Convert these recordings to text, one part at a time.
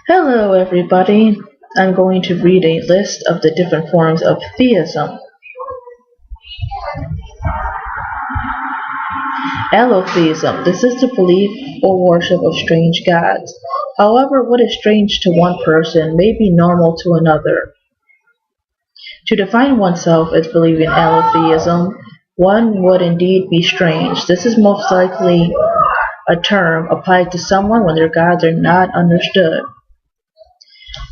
Hello, everybody. I'm going to read a list of the different forms of theism. Allotheism. This is the belief or worship of strange gods. However, what is strange to one person may be normal to another. To define oneself as believing allotheism, one would indeed be strange. This is most likely a term applied to someone when their gods are not understood.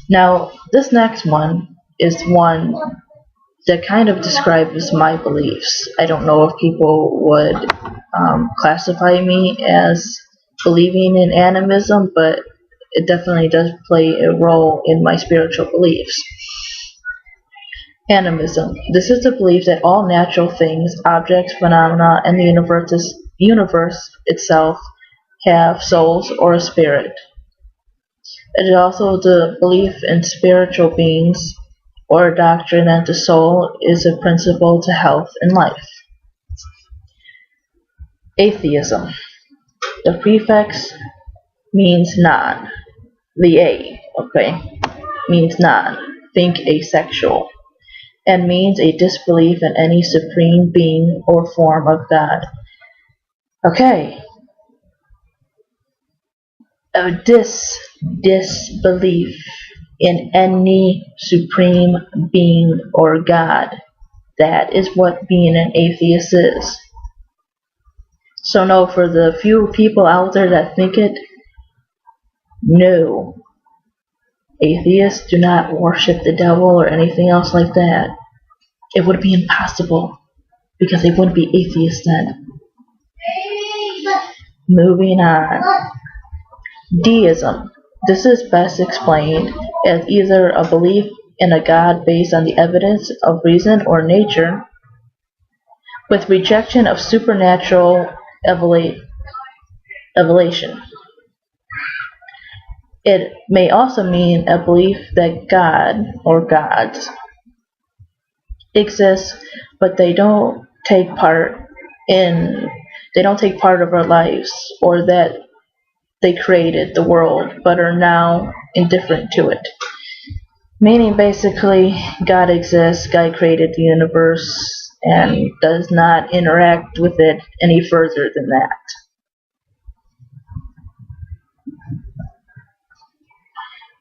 Now, this next one is one that kind of describes my beliefs. I don't know if people would classify me as believing in animism, but it definitely does play a role in my spiritual beliefs. Animism. This is the belief that all natural things, objects, phenomena, and the universe itself have souls or a spirit. It is also the belief in spiritual beings or a doctrine that the soul is a principle to health and life. Atheism. The prefix means non. The means non. Think asexual. And means a disbelief in any supreme being or form of God. Okay. A disbelief in any supreme being or God. That is what being an atheist is. So no, for the few people out there that think it, no. Atheists do not worship the devil or anything else like that. It would be impossible, because they wouldn't be atheists then. Moving on. Deism. This is best explained as either a belief in a God based on the evidence of reason or nature, with rejection of supernatural evolution. It may also mean a belief that God or gods exist, but they don't take part of our lives, or that they created the world but are now indifferent to it. Meaning basically, God exists, God created the universe, and does not interact with it any further than that.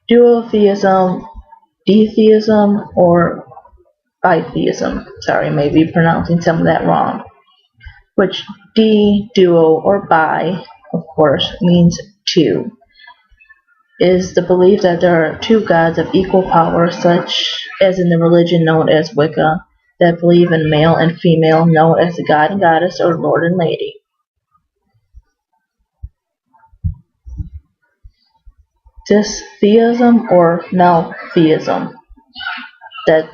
Duotheism, detheism, or bitheism. Sorry, I may be pronouncing some of that wrong. Which duo, or bi, of course, means two. Is the belief that there are two gods of equal power, such as in the religion known as Wicca, that believe in male and female, known as the god and goddess, or lord and lady. Theism or no-theism, that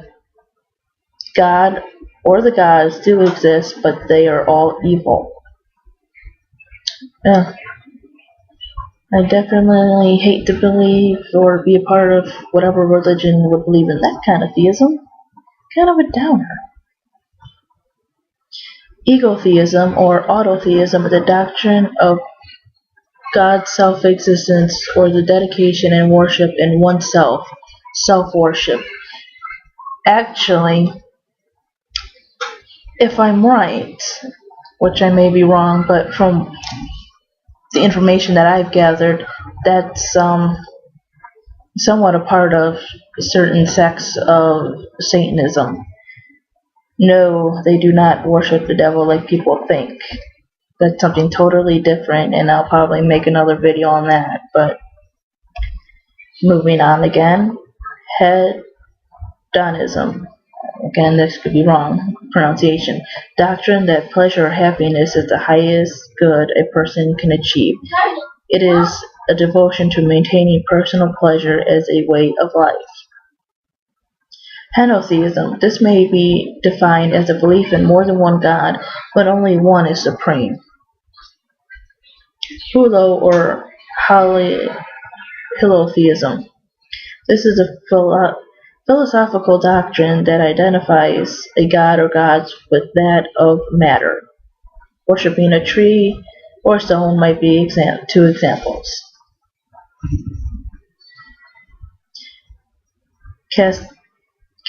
God or the gods do exist, but they are all evil. I definitely hate to believe or be a part of whatever religion would believe in that kind of theism. Kind of a downer. Egotheism or autotheism is the doctrine of God's self-existence, or the dedication and worship in oneself, self-worship. Actually, if I'm right, which I may be wrong, but from the information that I've gathered, that's somewhat a part of certain sects of Satanism. No, they do not worship the devil like people think. That's something totally different, and I'll probably make another video on that. But moving on again. Hedonism. Again, this could be wrong pronunciation. Doctrine that pleasure or happiness is the highest good a person can achieve. It is a devotion to maintaining personal pleasure as a way of life. Henotheism. This may be defined as a belief in more than one God, but only one is supreme. Hulo or Halotheism. This is a philosophical doctrine that identifies a god or gods with that of matter. Worshipping a tree or stone might be two examples.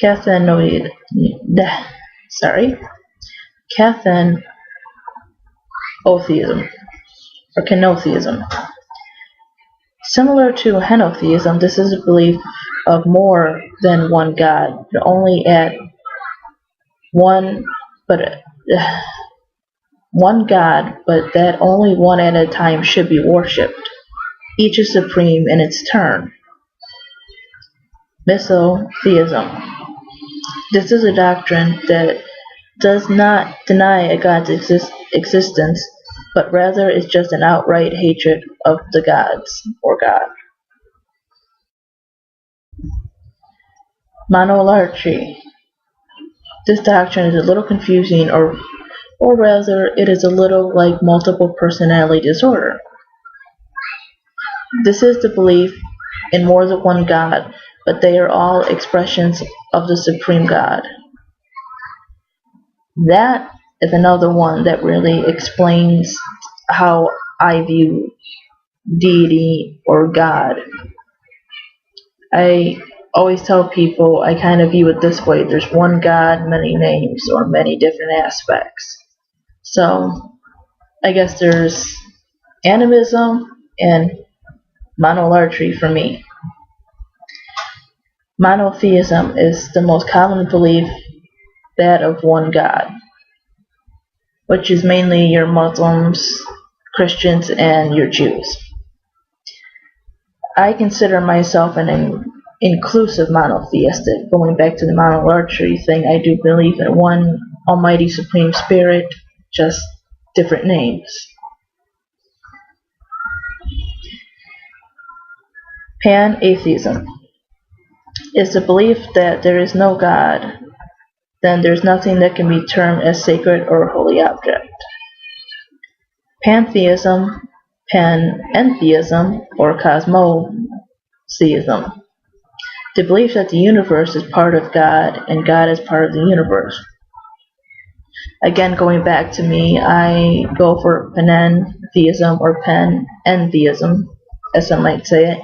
Cathanoid, sorry, Cathanotheism or Kenotheism. Similar to henotheism, this is a belief of more than one god, but only at one, but one god, but that only one at a time should be worshipped. Each is supreme in its turn. Misotheism. This is a doctrine that does not deny a god's existence, but rather is just an outright hatred of the gods or God. Monolatry. This doctrine is a little confusing, or rather, it is a little like multiple personality disorder. This is the belief in more than one God, but they are all expressions of the Supreme God. That is another one that really explains how I view deity or God. I always tell people I kind of view it this way: there's one God, many names, or many different aspects. So I guess there's animism and monolatry for me. Monotheism is the most common belief, that of one God, which is mainly your Muslims, Christians, and your Jews. I consider myself an inclusive monotheistic. Going back to the monolatry thing, I do believe in one almighty supreme spirit, just different names. Pan-atheism is the belief that there is no God, then there's nothing that can be termed as sacred or holy object. Pantheism, panentheism, or cosmotheism. The belief that the universe is part of God and God is part of the universe. Again, going back to me, I go for panentheism or panentheism, as some might say it,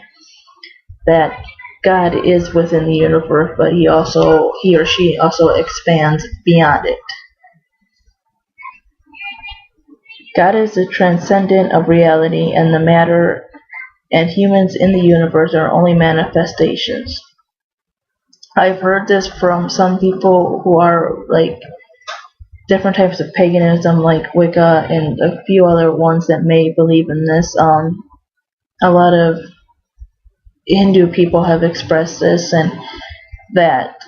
that God is within the universe, but he or she also expands beyond it. God is the transcendent of reality, and the matter and humans in the universe are only manifestations. I've heard this from some people who are like different types of paganism, like Wicca and a few other ones that may believe in this. A lot of Hindu people have expressed this, and that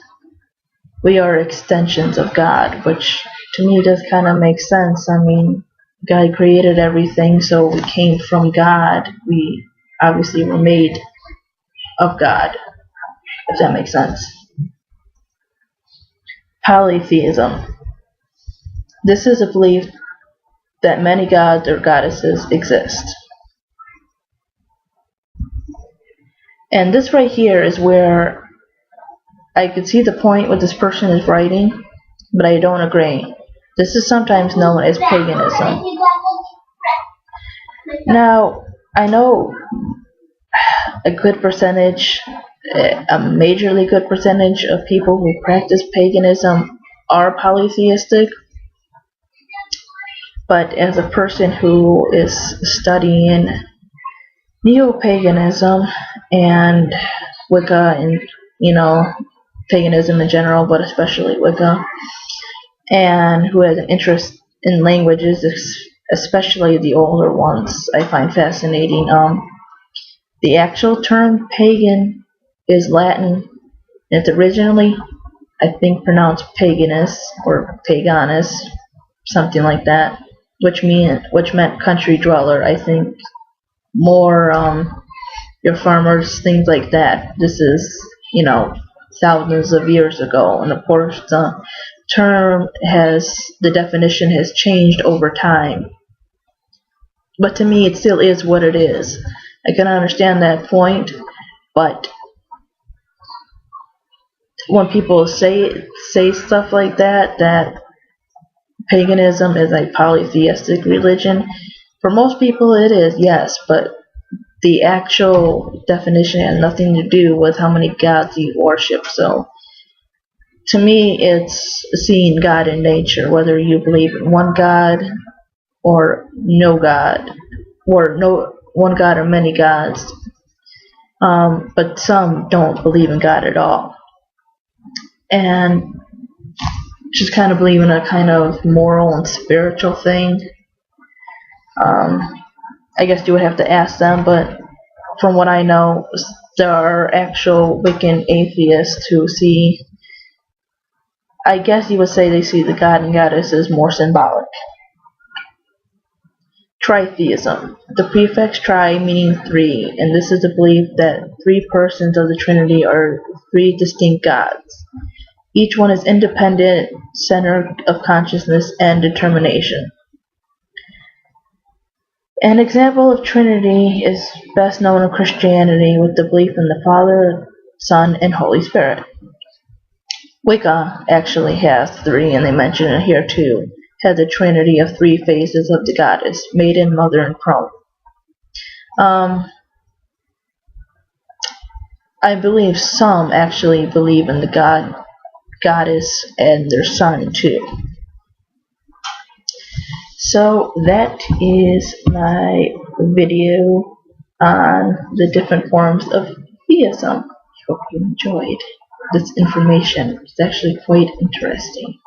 we are extensions of God, which to me does kind of make sense. I mean, God created everything, so we came from God. We obviously were made of God, if that makes sense. Polytheism. This is a belief that many gods or goddesses exist. And this right here is where I could see the point what this person is writing, but I don't agree. This is sometimes known as paganism. Now, I know a good percentage, a majorly good percentage of people who practice paganism are polytheistic, but as a person who is studying neo-paganism and Wicca and, paganism in general, but especially Wicca, and who has an interest in languages, especially the older ones, I find fascinating. The actual term pagan is Latin. It's originally, I think, pronounced paganus or paganus, something like that, which meant country dweller. I think more your farmers, things like that. This is, thousands of years ago, and of course the definition has changed over time. But to me, it still is what it is. I can understand that point, but when people say stuff like that paganism is a polytheistic religion, for most people it is, yes, but the actual definition has nothing to do with how many gods you worship. So to me, it's seeing God in nature, whether you believe in one God or no God, or no one God or many gods. But some don't believe in God at all, and just kind of believe in a kind of moral and spiritual thing. Um, I guess you would have to ask them, but from what I know, there are actual Wiccan atheists who see, I guess you would say they see the god and goddess as more symbolic. Tritheism. The prefix tri meaning three, and this is the belief that three persons of the Trinity are three distinct gods. Each one is independent, center of consciousness and determination. An example of Trinity is best known in Christianity with the belief in the Father, Son, and Holy Spirit. Wicca actually has three, and they mention it here too. Has a trinity of three phases of the goddess: maiden, mother, and crone. I believe some actually believe in the goddess and their son too. So that is my video on the different forms of theism. I hope you enjoyed this information. It's actually quite interesting.